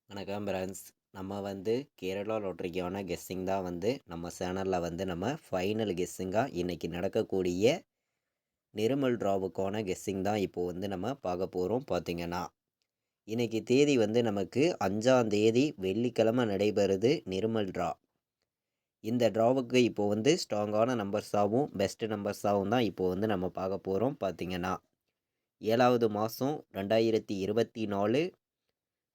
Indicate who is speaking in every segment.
Speaker 1: வணக்கம் ஃப்ரெண்ட்ஸ். நம்ம வந்து கேரளா லாட்டரிக்கான கெஸ்ஸிங் தான் வந்து நம்ம சேனலில் வந்து நம்ம ஃபைனல் கெஸ்ஸிங்காக இன்றைக்கி நடக்கக்கூடிய நிருமல் ட்ராவுக்கான கெஸ்ஸிங் தான் இப்போது வந்து நம்ம பார்க்க போகிறோம். பார்த்திங்கன்னா இன்றைக்கி தேதி வந்து நமக்கு 5ஆம் தேதி வெள்ளிக்கிழமை நடைபெறுது நிருமல் ட்ரா. இந்த ட்ராவுக்கு இப்போது வந்து ஸ்ட்ராங்கான நம்பர்ஸாகவும் பெஸ்ட்டு நம்பர்ஸாகவும் தான் இப்போது வந்து நம்ம பார்க்க போகிறோம். பார்த்திங்கன்னா 7வது மாதம் 2024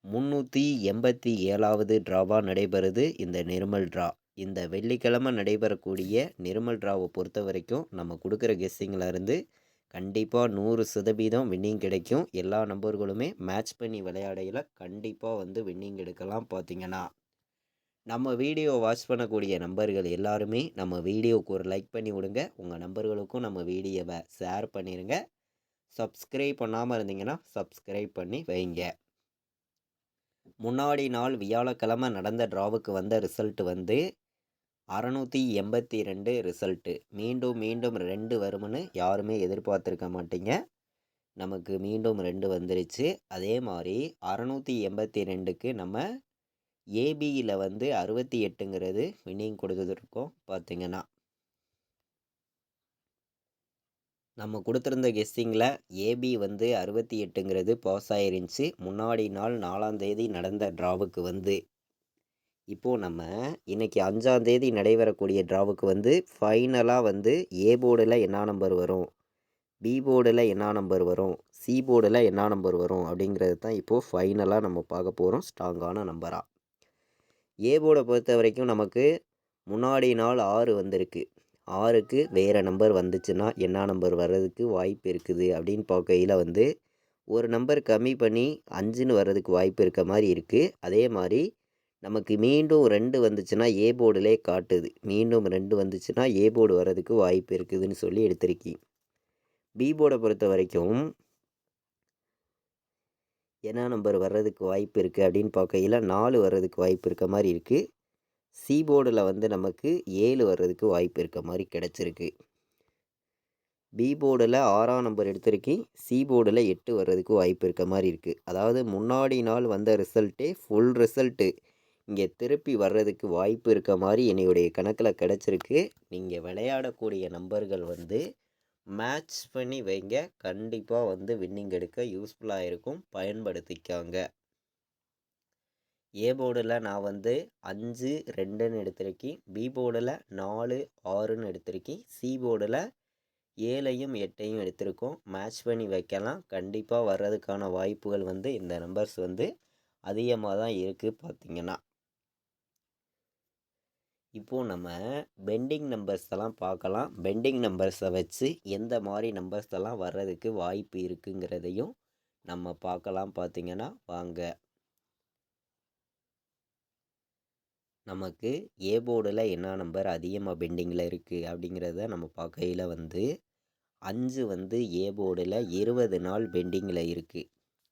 Speaker 1: 387வது ட்ராவாக நடைபெறுது இந்த நிருமல் ட்ரா. இந்த வெள்ளிக்கிழமை நடைபெறக்கூடிய நிருமல் ட்ராவை பொறுத்த வரைக்கும் நம்ம கொடுக்குற கெஸ்ஸிங்கில் இருந்து கண்டிப்பாக 100% வின்னிங் கிடைக்கும். எல்லா நம்பர்களுமே மேட்ச் பண்ணி விளையாடையில் கண்டிப்பாக வந்து வின்னிங் எடுக்கலாம். பார்த்திங்கன்னா நம்ம வீடியோ வாட்ச் பண்ணக்கூடிய நம்பர்கள் எல்லாருமே நம்ம வீடியோவுக்கு ஒரு லைக் பண்ணி விடுங்க. உங்கள் நம்பர்களுக்கும் நம்ம வீடியோவை ஷேர் பண்ணிடுங்க. சப்ஸ்கிரைப் பண்ணாமல் இருந்தீங்கன்னா சப்ஸ்கிரைப் பண்ணி வைங்க. முன்னாடி நாள் வியாழக்கிழமை நடந்த ட்ராவுக்கு வந்த ரிசல்ட் வந்து 682 ரிசல்ட்டு. மீண்டும் 2 வரும்னு யாருமே எதிர்பார்த்துருக்க மாட்டீங்க. நமக்கு மீண்டும் 2 வந்துருச்சு. அதே மாதிரி 682க்கு நம்ம ஏபியில் வந்து 68ங்கிறது வின்னிங் கொடுத்துருக்கோம். பார்த்திங்கன்னா நம்ம கொடுத்துருந்த கெஸ்ஸிங்கில் ஏபி வந்து 68ங்கிறது பாஸ் ஆயிருந்துச்சு. முன்னாடி நாள் 4ஆம் தேதி நடந்த ட்ராவுக்கு வந்து இப்போது நம்ம இன்றைக்கி 5ஆம் தேதி நடைபெறக்கூடிய ட்ராவுக்கு வந்து ஃபைனலாக வந்து ஏ போர்டில் என்ன நம்பர் வரும், பி போர்டில் என்ன நம்பர் வரும், சி போர்டில் என்ன நம்பர் வரும் அப்படிங்கிறது தான் இப்போது ஃபைனலாக நம்ம பார்க்க போகிறோம். ஸ்ட்ராங்கான நம்பராக ஏ போர்டை பொறுத்த வரைக்கும் நமக்கு முன்னாடி நாள் 6 வந்திருக்கு. 6க்கு வேறு நம்பர் வந்துச்சுன்னா என்ன நம்பர் வர்றதுக்கு வாய்ப்பு இருக்குது அப்படின்னு பார்க்கையில் வந்து ஒரு நம்பர் கம்மி பண்ணி 5ன்னு வர்றதுக்கு வாய்ப்பு இருக்க மாதிரி இருக்குது. அதே மாதிரி நமக்கு மீண்டும் 2 வந்துச்சுன்னா ஏ போர்டிலே காட்டுது. மீண்டும் 2 வந்துச்சுன்னா ஏ போர்டு வர்றதுக்கு வாய்ப்பு இருக்குதுன்னு சொல்லி எடுத்திருக்கி. பி போர்டை பொறுத்த வரைக்கும் என்ன நம்பர் வர்றதுக்கு வாய்ப்பு இருக்குது அப்படின்னு பார்க்கையில் 4 வர்றதுக்கு வாய்ப்பு இருக்க மாதிரி இருக்குது. சி போர்டில் வந்து நமக்கு 7 வர்றதுக்கு வாய்ப்பு இருக்க மாதிரி கிடச்சிருக்கு. பி போர்டில் 6ஆம் நம்பர் எடுத்திருக்கி. சி போர்டில் 8 வர்றதுக்கு வாய்ப்பு இருக்க மாதிரி இருக்குது. அதாவது முன்னாடி நாள் வந்த ரிசல்ட்டே ஃபுல் ரிசல்ட்டு இங்கே திருப்பி வர்றதுக்கு வாய்ப்பு இருக்க மாதிரி என்னுடைய கணக்கில் கிடச்சிருக்கு. நீங்கள் விளையாடக்கூடிய நம்பர்கள் வந்து மேட்ச் பண்ணி வைங்க. கண்டிப்பாக வந்து வின்னிங் எடுக்க யூஸ்ஃபுல்லாக இருக்கும். பயன்படுத்திக்காங்க. ஏ போர்டில் நான் வந்து 5 2ன்னு எடுத்திருக்கேன். பி போர்டில் 4 6ன்னு எடுத்திருக்கேன். சி போர்டில் 7ஐயும் 8ஐயும் எடுத்திருக்கோம். மேட்ச் பண்ணி வைக்கலாம். கண்டிப்பாக வர்றதுக்கான வாய்ப்புகள் வந்து இந்த நம்பர்ஸ் வந்து அதிகமாக தான் இருக்குது. பார்த்திங்கன்னா இப்போது நம்ம பெண்டிங் நம்பர்ஸ் எல்லாம் பார்க்கலாம். பெண்டிங் நம்பர்ஸை வச்சு எந்த மாதிரி நம்பர்ஸ் எல்லாம் வர்றதுக்கு வாய்ப்பு இருக்குங்கிறதையும் நம்ம பார்க்கலாம். பார்த்திங்கன்னா வாங்க. நமக்கு ஏ போர்டில் என்ன நம்பர் அதிகமாக பெண்டிங்கில் இருக்குது அப்படிங்கிறத நம்ம பார்க்கையில் வந்து 5 வந்து ஏ போர்டில் 20 நாள் பெண்டிங்கில் இருக்குது.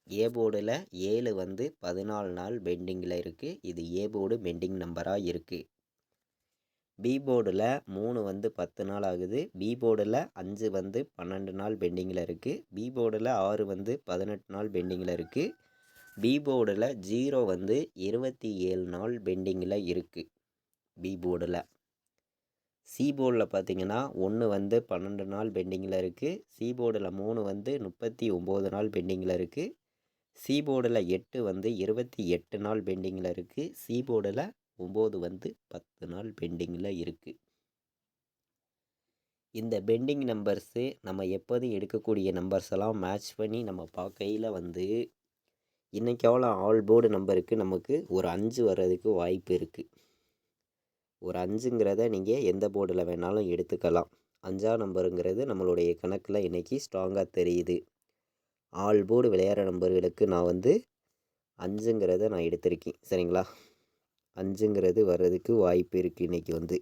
Speaker 1: ஏ போர்டில் 7 வந்து 14 நாள் பெண்டிங்கில் இருக்குது. இது ஏ போர்டு பெண்டிங் நம்பராக இருக்குது. பி போர்டில் 3 வந்து 10 நாள் ஆகுது. பி போர்டில் 5 வந்து 12 நாள் பெண்டிங்கில் இருக்குது. பி போர்டில் 6 வந்து 18 நாள் பெண்டிங்கில் இருக்குது. பி போர்டில் 0 வந்து 27 நாள் பெண்டிங்கில் இருக்குது. பி போர்டில் சி போர்டில் பார்த்திங்கன்னா 1 வந்து 12 நாள் பெண்டிங்கில் இருக்குது. சி போர்டில் 3 வந்து 39 நாள் பெண்டிங்கில் இருக்குது. சி போர்டில் 8 வந்து 28 நாள் பெண்டிங்கில் இருக்குது. சி போர்டில் 9 வந்து 10 நாள் பெண்டிங்கில் இருக்குது. இந்த பெண்டிங் நம்பர்ஸு நம்ம எப்போதும் எடுக்கக்கூடிய நம்பர்ஸ் எல்லாம் மேட்ச் பண்ணி நம்ம பார்க்கையில் வந்து இன்றைக்கி எவ்வளோ ஆல் போர்டு நம்பருக்கு நமக்கு ஒரு 5 வர்றதுக்கு வாய்ப்பு இருக்குது. ஒரு 5ங்கிறத நீங்கள் எந்த போர்டில் வேணாலும் எடுத்துக்கலாம். 5ஆம் நம்பருங்கிறது நம்மளுடைய கணக்கில் இன்றைக்கி ஸ்ட்ராங்காக தெரியுது. ஆல் போர்டு விளையாடுற நம்பர்களுக்கு நான் வந்து 5ங்கிறத நான் எடுத்திருக்கேன். சரிங்களா? 5ங்கிறது வர்றதுக்கு வாய்ப்பு இருக்குது. இன்றைக்கி வந்து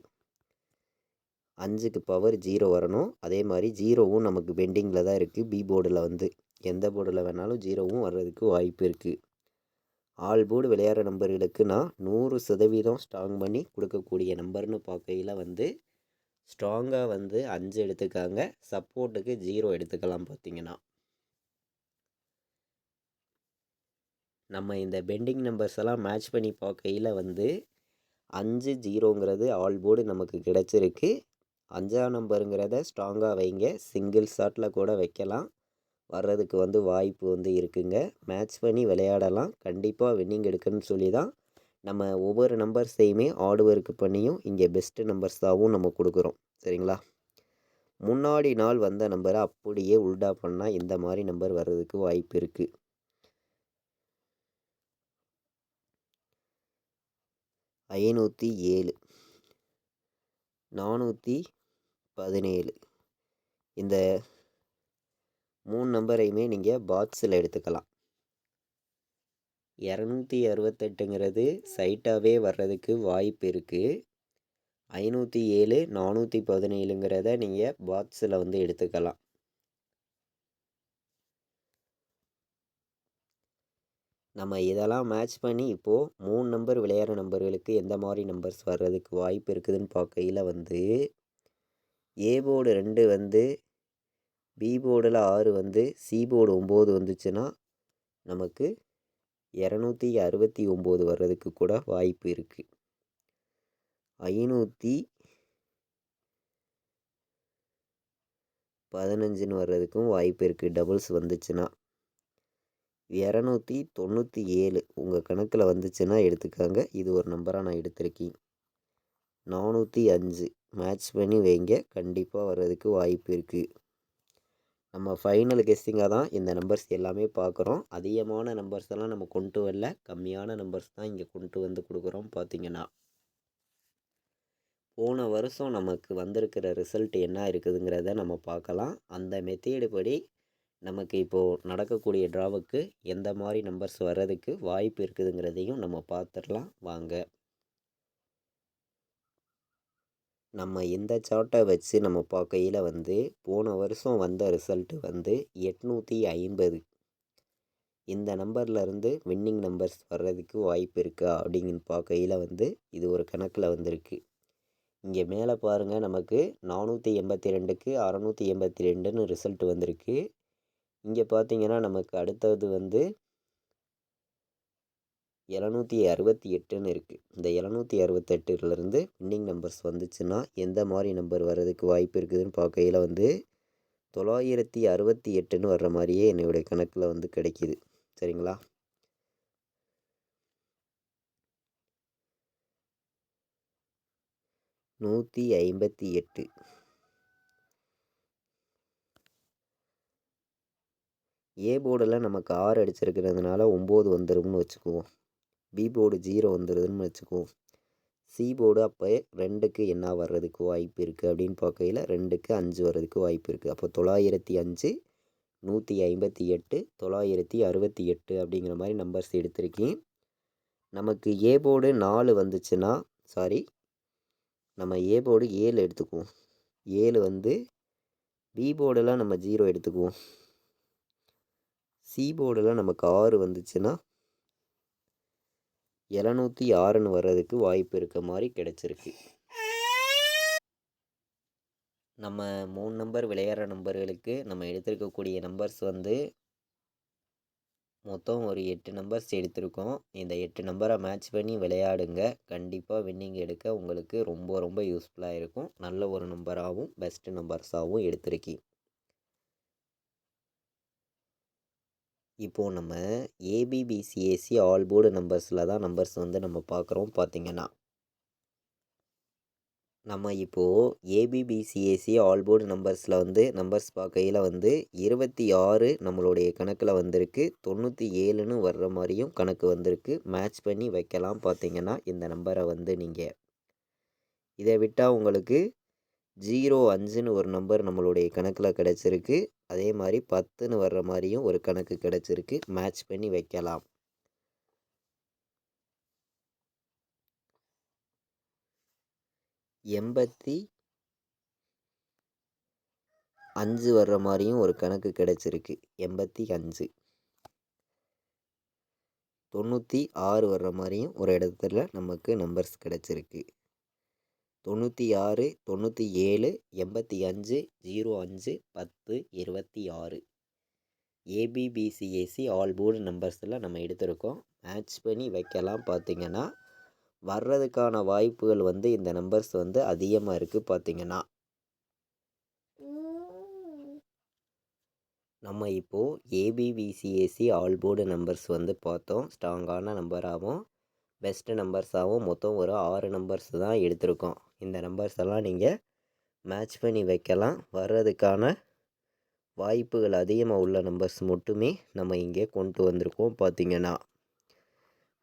Speaker 1: 5க்கு பவர் 0 வரணும். அதே மாதிரி 0வும் நமக்கு பெண்டிங்கில் தான் இருக்குது. பி போர்டில் வந்து எந்த போர்டில் வேணாலும் 0வும் வர்றதுக்கு வாய்ப்பு இருக்குது. ஆல் போர்டு விளையாடுற நம்பர்களுக்கு நான் 100% ஸ்ட்ராங் பண்ணி கொடுக்கக்கூடிய நம்பர்னு பார்க்கையில் வந்து ஸ்ட்ராங்காக வந்து 5 எடுத்துக்காங்க. சப்போர்ட்டுக்கு 0 எடுத்துக்கலாம். பார்த்திங்கன்னா நம்ம இந்த பெண்டிங் நம்பர்ஸ் எல்லாம் மேட்ச் பண்ணி பார்க்கையில் வந்து 5 0ங்கிறது ஆல் போர்டு நமக்கு கிடச்சிருக்கு. 5ஆம் நம்பருங்கிறத ஸ்ட்ராங்காக வைங்க. சிங்கிள் ஷாட்டில் கூட வைக்கலாம். வர்றதுக்கு வந்து வாய்ப்பு வந்து இருக்குங்க. மேட்ச் பண்ணி விளையாடலாம். கண்டிப்பாக வின்னிங் எடுக்கணும்னு சொல்லி தான் நம்ம ஒவ்வொரு நம்பர்ஸையுமே ஹார்ட் ஒர்க் பண்ணியும் இங்கே பெஸ்ட்டு நம்பர்ஸாகவும் நம்ம கொடுக்குறோம். சரிங்களா? முன்னாடி நாள் வந்த நம்பரை அப்படியே உல்டா பண்ணால் இந்த மாதிரி நம்பர் வர்றதுக்கு வாய்ப்பு இருக்குது. 507, 417 இந்த 3 நம்பரையுமே நீங்கள் பாக்ஸில் எடுத்துக்கலாம். 268ங்கிறது சைட்டாகவே வர்றதுக்கு வாய்ப்பு இருக்குது. 507, 417ங்கிறத நீங்கள் பாக்ஸில் வந்து எடுத்துக்கலாம். நம்ம இதெல்லாம் மேட்ச் பண்ணி இப்போது 3 நம்பர் விளையாடுற நம்பர்களுக்கு எந்த மாதிரி நம்பர்ஸ் வர்றதுக்கு வாய்ப்பு இருக்குதுன்னு பார்க்கையில் வந்து ஏ போர்டு 2 வந்து பி போர்டில் 6 வந்து சி போர்டு 9 வந்துச்சுன்னா நமக்கு 269 வர்றதுக்கு கூட வாய்ப்பு இருக்குது. 515ன்னு வர்றதுக்கும் வாய்ப்பு இருக்குது டபுள்ஸ் வந்துச்சுன்னா. 297 உங்கள் கணக்கில் வந்துச்சுன்னா எடுத்துக்காங்க. இது ஒரு நம்பராக நான் எடுத்திருக்கேன். 405 மேட்ச் பண்ணி வைங்க. கண்டிப்பாக வர்றதுக்கு வாய்ப்பு இருக்குது. நம்ம ஃபைனல் கெஸ்ஸிங்காக தான் இந்த நம்பர்ஸ் எல்லாமே பார்க்குறோம். அதிகமான நம்பர்ஸ் எல்லாம் நம்ம கொண்டு வரல. கம்மியான நம்பர்ஸ் தான் இங்கே கொண்டு வந்து கொடுக்குறோம். பார்த்திங்கன்னா போன வருஷம் நமக்கு வந்திருக்கிற ரிசல்ட் என்ன இருக்குதுங்கிறத நம்ம பார்க்கலாம். அந்த மெத்தேடு படி நமக்கு இப்போது நடக்கக்கூடிய ட்ராவுக்கு எந்த மாதிரி நம்பர்ஸ் வர்றதுக்கு வாய்ப்பு இருக்குதுங்கிறதையும் நம்ம பார்த்துடலாம் வாங்க. நம்ம இந்த சார்ட்டை வச்சு நம்ம பார்க்கையில் வந்து போன வருஷம் வந்த ரிசல்ட்டு வந்து 850. இந்த நம்பர்லேருந்து வின்னிங் நம்பர்ஸ் வர்றதுக்கு வாய்ப்பு இருக்கா அப்படிங்கன்னு பார்க்கையில் வந்து இது ஒரு கணக்கில் வந்திருக்கு. இங்கே மேலே பாருங்கள், நமக்கு 482க்கு 682ன்னு ரிசல்ட் வந்திருக்கு. இங்கே பார்த்தீங்கன்னா நமக்கு அடுத்தது வந்து 768ன்னு இருக்குது. இந்த 768லேருந்து வின்னிங் நம்பர்ஸ் வந்துச்சுன்னா எந்த மாதிரி நம்பர் வர்றதுக்கு வாய்ப்பு இருக்குதுன்னு பார்க்கையில் வந்து 968ன்னு வர்ற மாதிரியே என்னுடைய கணக்கில் வந்து கிடைக்கிது. சரிங்களா? நூற்றி 58. ஏ போர்டில் நமக்கு 6 அடிச்சிருக்கிறதுனால 9 வந்துடும்னு வச்சுக்குவோம். பி போர்டு 0 வந்துடுதுன்னு வச்சுக்குவோம். சி போர்டு அப்போ 2க்கு என்ன வர்றதுக்கு வாய்ப்பு இருக்குது அப்படின்னு பார்க்கையில் 2க்கு 5 வர்றதுக்கு வாய்ப்பு இருக்குது. அப்போ 905, 158, 968 அப்படிங்கிற மாதிரி நம்பர்ஸ் எடுத்திருக்கேன். நமக்கு ஏ போர்டு 4 வந்துச்சுன்னா நம்ம ஏ போர்டு 7 எடுத்துக்குவோம். 7 வந்து பி போர்டெல்லாம் நம்ம 0 எடுத்துக்குவோம். சி போர்டில் நமக்கு 6 வந்துச்சுன்னா 706ன்னு வர்றதுக்கு வாய்ப்பு இருக்க மாதிரி கிடச்சிருக்கு. நம்ம 3 நம்பர் விளையாடுற நம்பர்களுக்கு நம்ம எடுத்திருக்கக்கூடிய நம்பர்ஸ் வந்து மொத்தம் ஒரு 8 நம்பர்ஸ் எடுத்திருக்கோம். இந்த 8 நம்பரை மேட்ச் பண்ணி விளையாடுங்க. கண்டிப்பாக வின்னிங் எடுக்க உங்களுக்கு ரொம்ப ரொம்ப யூஸ்ஃபுல்லாக இருக்கும். நல்ல ஒரு நம்பராகவும் பெஸ்ட்டு நம்பர்ஸாகவும் எடுத்திருக்கேன். இப்போது நம்ம ஏபிபிசிஏசி ஆல் போர்டு நம்பர்ஸில் தான் நம்பர்ஸ் வந்து நம்ம பார்க்குறோம். பார்த்திங்கன்னா நம்ம இப்போது ஏபிபிசிஏசி ஆல் போர்டு நம்பர்ஸில் வந்து நம்பர்ஸ் பார்க்கையில் வந்து 26 நம்மளுடைய கணக்கில் வந்திருக்கு. 97ன்னு வர்ற மாதிரியும் கணக்கு வந்திருக்கு. மேட்ச் பண்ணி வைக்கலாம். பார்த்திங்கன்னா இந்த நம்பரை வந்து நீங்கள் இதை விட்டால் உங்களுக்கு 05ன்னு ஒரு நம்பர் நம்மளுடைய கணக்கில் கிடச்சிருக்கு. அதே மாதிரி 10ன்னு வர்ற மாதிரியும் ஒரு கணக்கு கிடச்சிருக்கு. மேட்ச் பண்ணி வைக்கலாம். 85 வர்ற மாதிரியும் ஒரு கணக்கு கிடச்சிருக்கு. 85. 96 வர்ற மாதிரியும் ஒரு இடத்துல நமக்கு நம்பர்ஸ் கிடச்சிருக்கு. 96, 97, 85, 05, 10, 26 ஏபிபிசிஏசி ஆல் போர்டு நம்பர்ஸில் நம்ம எடுத்திருக்கோம். மேட்ச் பண்ணி வைக்கலாம். பார்த்திங்கன்னா வர்றதுக்கான வாய்ப்புகள் வந்து இந்த நம்பர்ஸ் வந்து அதிகமாக இருக்குது. பார்த்திங்கன்னா நம்ம இப்போது ஏபிபிசிஏசி ஆல் போர்டு நம்பர்ஸ் வந்து பார்த்தோம். ஸ்ட்ராங்கான நம்பராகவும் பெஸ்ட்டு நம்பர்ஸாகவும் மொத்தம் ஒரு 6 நம்பர்ஸ் தான் எடுத்திருக்கோம். இந்த நம்பர்ஸ் எல்லாம் நீங்கள் மேட்ச் பண்ணி வைக்கலாம். வர்றதுக்கான வாய்ப்புகள் அதிகமாக உள்ள நம்பர்ஸ் மட்டுமே நம்ம இங்கே கொண்டு வந்திருக்கோம். பார்த்திங்கன்னா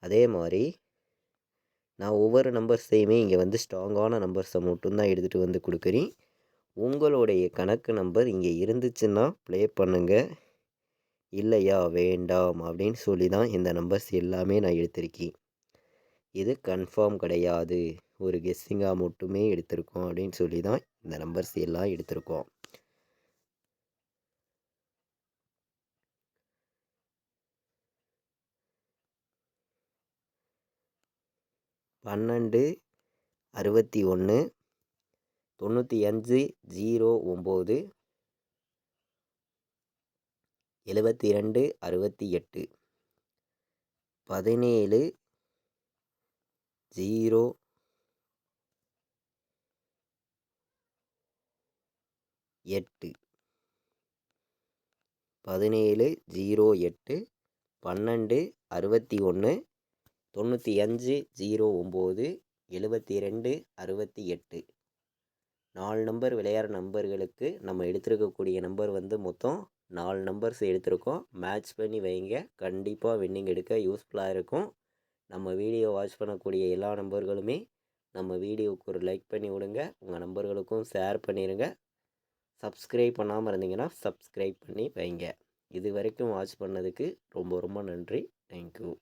Speaker 1: அதே மாதிரி நான் ஒவ்வொரு நம்பர்ஸையுமே இங்கே வந்து ஸ்ட்ராங்கான நம்பர்ஸை மட்டும்தான் எடுத்துகிட்டு வந்து கொடுக்குறேன். உங்களுடைய கணக்கு நம்பர் இங்கே இருந்துச்சுன்னா ப்ளே பண்ணுங்கள், இல்லையா வேண்டாம் அப்படின்னு சொல்லி தான் இந்த நம்பர்ஸ் எல்லாமே நான் எடுத்திருக்கேன். இது கன்ஃபார்ம் கிடையாது, ஒரு கெஸ்ஸிங்காக மட்டுமே எடுத்திருக்கோம் அப்படின்னு சொல்லி தான் இந்த நம்பர்ஸ் எல்லாம் எடுத்திருக்கோம். பன்னெண்டு 61 95 09 72 68 17 0 8 17 08 12 61 95 09 72 68 4 நம்பர் விளையாடுற நம்பர்களுக்கு நம்ம எடுத்துருக்கக்கூடிய நம்பர் வந்து மொத்தம் 4 நம்பர்ஸ் எடுத்திருக்கோம். மேட்ச் பண்ணி வைங்க, கண்டிப்பாக வின்னிங் எடுக்க யூஸ்ஃபுல்லாக இருக்கும். நம்ம வீடியோ வாட்ச் பண்ணக்கூடிய எல்லா நம்பர்களுமே நம்ம வீடியோவுக்கு ஒரு லைக் பண்ணி விடுங்க, உங்கள் நம்பர்களுக்கும் ஷேர் பண்ணிடுங்க. சப்ஸ்கிரைப் பண்ணாமல் இருந்தீங்கன்னா சப்ஸ்கிரைப் பண்ணி வைங்க. இது வரைக்கும் வாட்ச் பண்ணதுக்கு ரொம்ப ரொம்ப நன்றி. தேங்க்யூ.